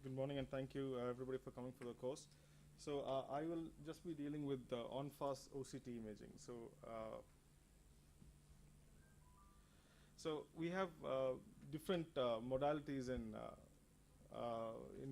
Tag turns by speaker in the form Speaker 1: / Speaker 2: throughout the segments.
Speaker 1: Good morning, and thank you everybody for coming for the course. So I will just be dealing with on-fast OCT imaging. So we have different modalities in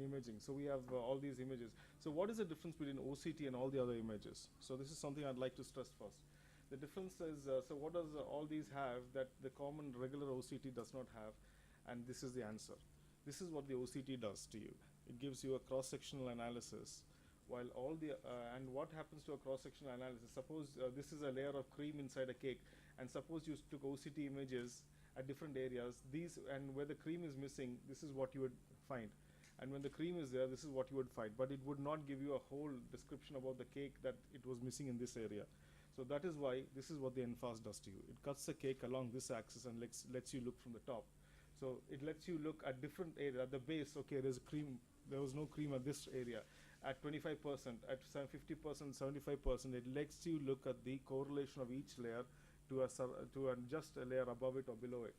Speaker 1: imaging. So we have all these images. So what is the difference between OCT and all the other images? So this is something I'd like to stress first. The difference is, so what does all these have that the common regular OCT does not have? And this is the answer. This is what the OCT does to you. It gives you a cross-sectional analysis, while all the, and what happens to a cross-sectional analysis? Suppose this is a layer of cream inside a cake, and suppose you took OCT images at different areas, these, and where the cream is missing, this is what you would find. And when the cream is there, this is what you would find. But it would not give you a whole description about the cake that it was missing in this area. So that is why this is what the Enface does to you. It cuts the cake along this axis and lets you look from the top. So it lets you look at different area. At the base, okay, there's cream. There was no cream at this area. At 25%, at 50%, 75%, it lets you look at the correlation of each layer to just a layer above it or below it.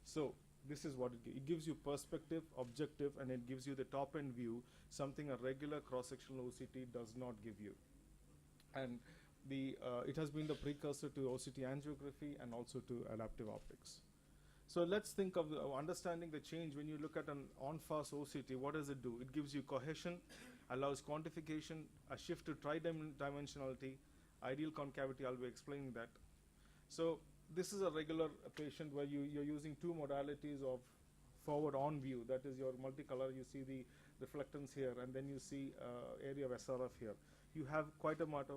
Speaker 1: So this is what it gives you: perspective, objective, and it gives you the top-end view, something a regular cross-sectional OCT does not give you. And it has been the precursor to OCT angiography and also to adaptive optics. So let's think of understanding the change when you look at an on-fast OCT. What does it do? It gives you cohesion, allows quantification, a shift to tridimensionality, ideal concavity. I'll be explaining that. So this is a regular patient where you're using two modalities of forward on view. That is your multicolor. You see the reflectance here, and then you see area of SRF here. You have quite a amount of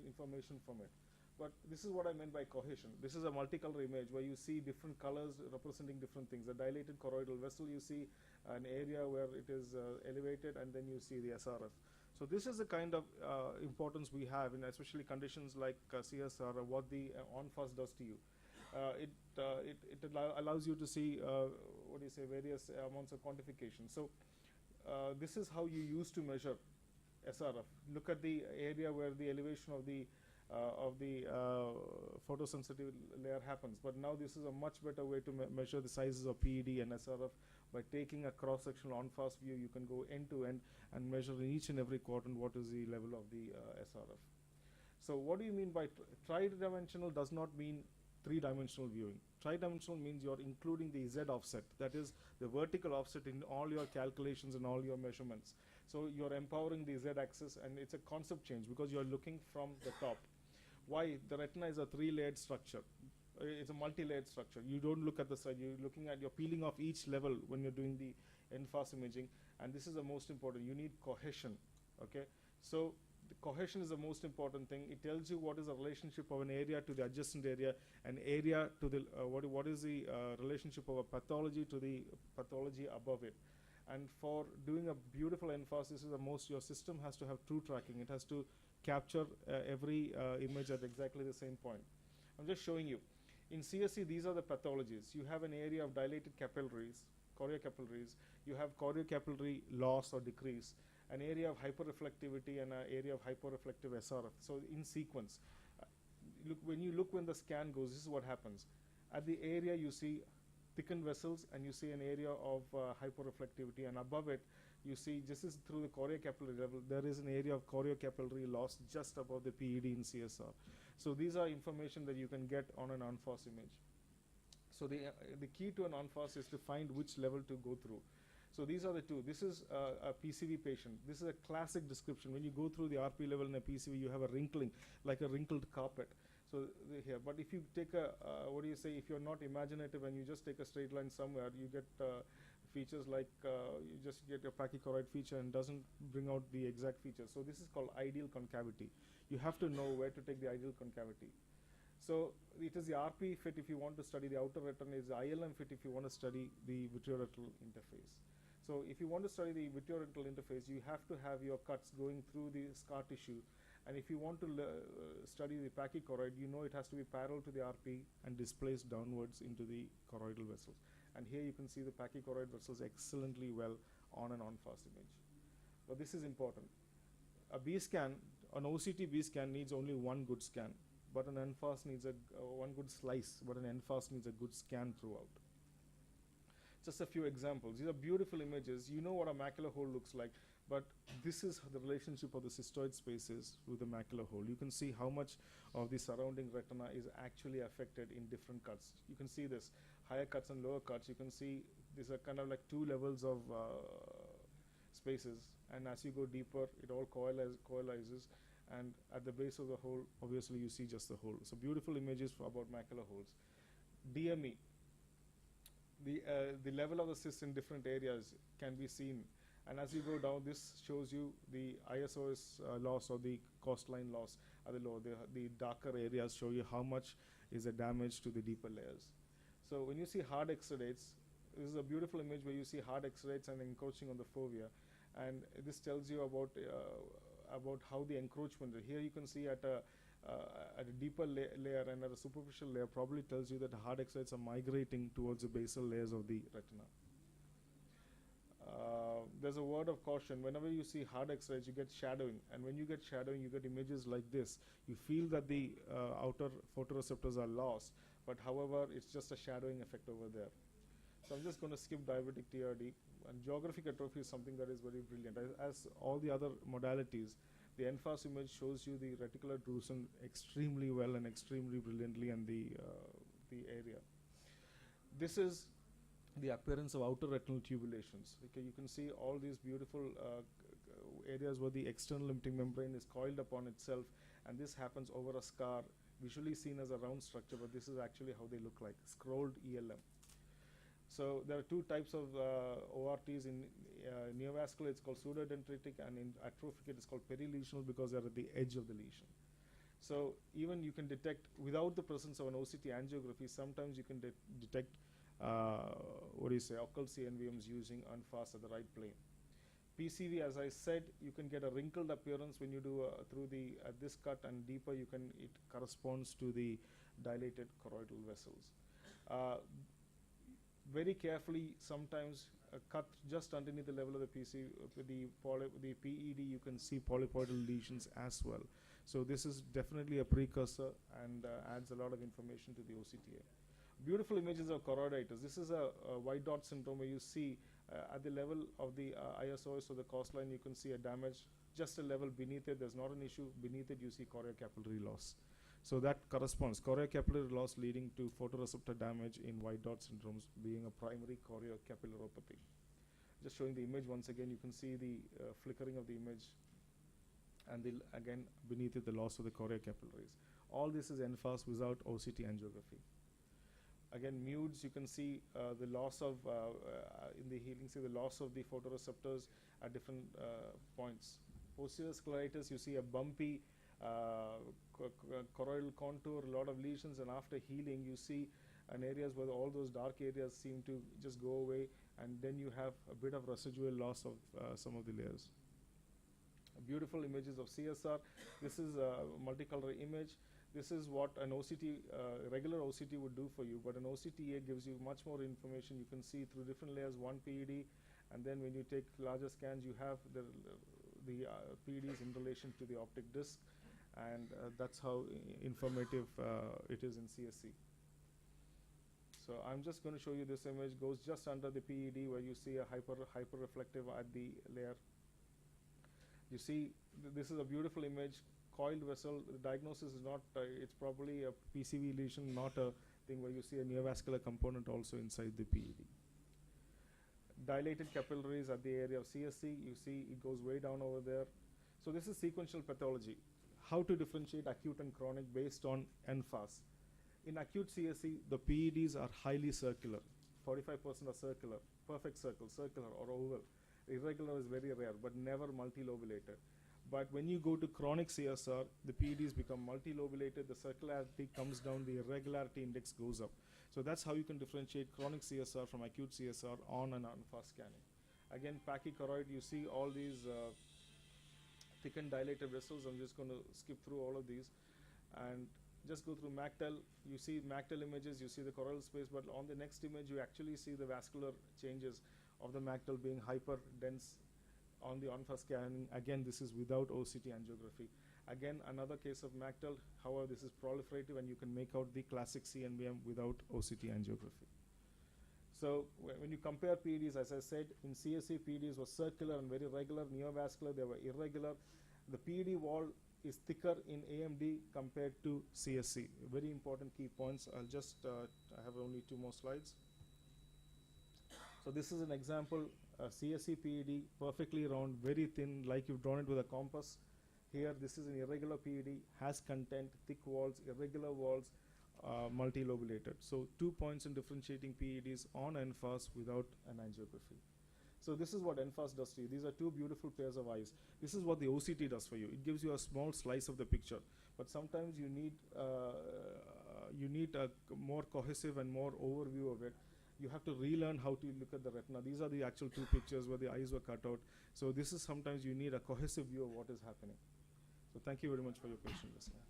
Speaker 1: information from it. But this is what I meant by cohesion. This is a multicolor image where you see different colors representing different things. A dilated choroidal vessel, you see an area where it is elevated, and then you see the SRF. So this is the kind of importance we have in especially conditions like CSR, what the on-fast does to you. It allows you to see, various amounts of quantification. So this is how you used to measure SRF. Look at the area where the elevation of the photosensitive layer happens. But now this is a much better way to measure the sizes of PED and SRF. By taking a cross-sectional on-fast view, you can go end to end and measure in each and every quadrant what is the level of the SRF. So what do you mean by tri-dimensional? Does not mean three-dimensional viewing. Tri-dimensional means you're including the Z offset, that is the vertical offset, in all your calculations and all your measurements. So you're empowering the Z axis, and it's a concept change because you're looking from the top. Why? The retina is a three-layered structure. It's a multi-layered structure. You don't look at the side. You're peeling off each level when you're doing the Enface imaging, and this is the most important. You need cohesion. Okay, so the cohesion is the most important thing. It tells you what is the relationship of an area to the adjacent area, an area to the what is the relationship of a pathology to the pathology above it. And for doing a beautiful Enface, this is the most. Your system has to have true tracking. It has to capture every image at exactly the same point. I'm just showing you. In CSC, these are the pathologies. You have an area of dilated capillaries, choriocapillaries. You have choriocapillary loss or decrease, an area of hyperreflectivity, and an area of hyperreflective SRF. So in sequence, when the scan goes, this is what happens. At the area, you see thickened vessels, and you see an area of hyperreflectivity, and above it, you see, this is through the choriocapillary level, there is an area of choriocapillary loss just above the PED in CSR. So these are information that you can get on an Enface image. So the key to an Enface is to find which level to go through. So these are the two. This is a PCV patient. This is a classic description. When you go through the RP level in a PCV, you have a wrinkling, like a wrinkled carpet. So here, but if you take a, if you're not imaginative and you just take a straight line somewhere, you get features like, you just get your pachychoroid feature and doesn't bring out the exact feature. So this is called ideal concavity. You have to know where to take the ideal concavity. So it is the RP fit if you want to study the outer retina, is the ILM fit if you want to study the vitreoretinal interface. So if you want to study the vitreoretinal interface, you have to have your cuts going through the scar tissue. And if you want to study the pachychoroid, you know it has to be parallel to the RP and displaced downwards into the choroidal vessels. And here you can see the pachychoroid vessels excellently well on an Enface image. But this is important. A B scan, an OCT B scan needs only one good scan, but an Enface needs one good slice, but an Enface needs a good scan throughout. Just a few examples. These are beautiful images. You know what a macular hole looks like, but this is the relationship of the cystoid spaces with the macular hole. You can see how much of the surrounding retina is actually affected in different cuts. You can see this, higher cuts and lower cuts. You can see these are kind of like two levels of spaces, and as you go deeper, it all coalesces, and at the base of the hole, obviously you see just the hole. So beautiful images about macular holes. DME, the level of the cyst in different areas can be seen, and as you go down, this shows you the ISOS loss or the coastline loss at the lower. The darker areas show you how much is the damage to the deeper layers. So when you see hard exudates, this is a beautiful image where you see hard exudates and encroaching on the fovea, and this tells you about how the encroachment. Here you can see at a deeper layer and at a superficial layer probably tells you that the hard exudates are migrating towards the basal layers of the retina. There's a word of caution. Whenever you see hard exudates, you get shadowing, and when you get shadowing, you get images like this. You feel that the outer photoreceptors are lost, but however, it's just a shadowing effect over there. So I'm just going to skip diabetic TRD. And geographic atrophy is something that is very brilliant. As all the other modalities, the Enface image shows you the reticular drusen extremely well and extremely brilliantly, and the area. This is the appearance of outer retinal tubulations. Okay, you can see all these beautiful areas where the external limiting membrane is coiled upon itself, and this happens over a scar, visually seen as a round structure, but this is actually how they look like, scrolled ELM. So there are two types of ORTs. In neovascular, it's called pseudodendritic, and in atrophic, it is called perilesional because they're at the edge of the lesion. So even you can detect, without the presence of an OCT angiography, sometimes you can detect occult CNVMs using Unfast at the right plane. PCV, as I said, you can get a wrinkled appearance when you do through the this cut, and deeper it corresponds to the dilated choroidal vessels. Very carefully, sometimes cut just underneath the level of the the PED, you can see polypoidal lesions as well. So this is definitely a precursor and adds a lot of information to the OCTA. Beautiful images of choroiditis. This is a white dot syndrome where you see at the level of the ISOS or the coastline, you can see a damage just a level beneath it. There's not an issue. Beneath it, you see choriocapillary loss. So that corresponds, choriocapillary loss leading to photoreceptor damage in white dot syndromes being a primary choriocapillary. Just showing the image once again, you can see the flickering of the image, and again beneath it the loss of the choriocapillaries. All this is Enface without OCT angiography. Again, mudes, you can see the loss of, in the healing, see the loss of the photoreceptors at different points. Posterior scleritis, you see a bumpy choroidal contour, a lot of lesions, and after healing, you see in areas where all those dark areas seem to just go away, and then you have a bit of residual loss of some of the layers. Beautiful images of CSR. This is a multicolor image. This is what an OCT, regular OCT would do for you, but an OCTA gives you much more information. You can see through different layers, one PED, and then when you take larger scans, you have the PEDs in relation to the optic disc, and that's how informative it is in CSC. So I'm just going to show you this image. Goes just under the PED where you see a hyper reflective at the layer. You see, this is a beautiful image. Coiled vessel. The diagnosis is not, it's probably a PCV lesion, not a thing where you see a neovascular component also inside the PED. Dilated capillaries at the area of CSC. You see it goes way down over there. So this is sequential pathology. How to differentiate acute and chronic based on Enface. In acute CSC, the PEDs are highly circular. 45% are circular, perfect circle, circular or oval. Irregular is very rare, but never multilobulated. But when you go to chronic CSR, the PEDs become multilobulated, the circularity comes down, the irregularity index goes up. So that's how you can differentiate chronic CSR from acute CSR on and Unfast scanning. Again, pachychoroid, you see all these thickened dilated vessels. I'm just going to skip through all of these and just go through MACTEL. You see MACTEL images, you see the choroidal space, but on the next image, you actually see the vascular changes of the MACTEL being hyper dense on the Unfast scanning. Again, this is without OCT angiography. Again, another case of MACTEL. However, this is proliferative, and you can make out the classic CNVM without OCT angiography. So when you compare PEDs, as I said, in CSE PEDs were circular and very regular. Neovascular, they were irregular. The PED wall is thicker in AMD compared to CSE. Very important key points. I'll just, I have only 2 more slides. So this is an example, CSE PED, perfectly round, very thin, like you've drawn it with a compass. Here, this is an irregular PED, has content, thick walls, irregular walls, multilobulated. So 2 points in differentiating PEDs on Enface without an angiography. So this is what Enface does to you. These are 2 beautiful pairs of eyes. This is what the OCT does for you. It gives you a small slice of the picture, but sometimes you need a more cohesive and more overview of it. You have to relearn how to look at the retina. These are the actual 2 pictures where the eyes were cut out. So this is sometimes you need a cohesive view of what is happening. So thank you very much for your patience listening.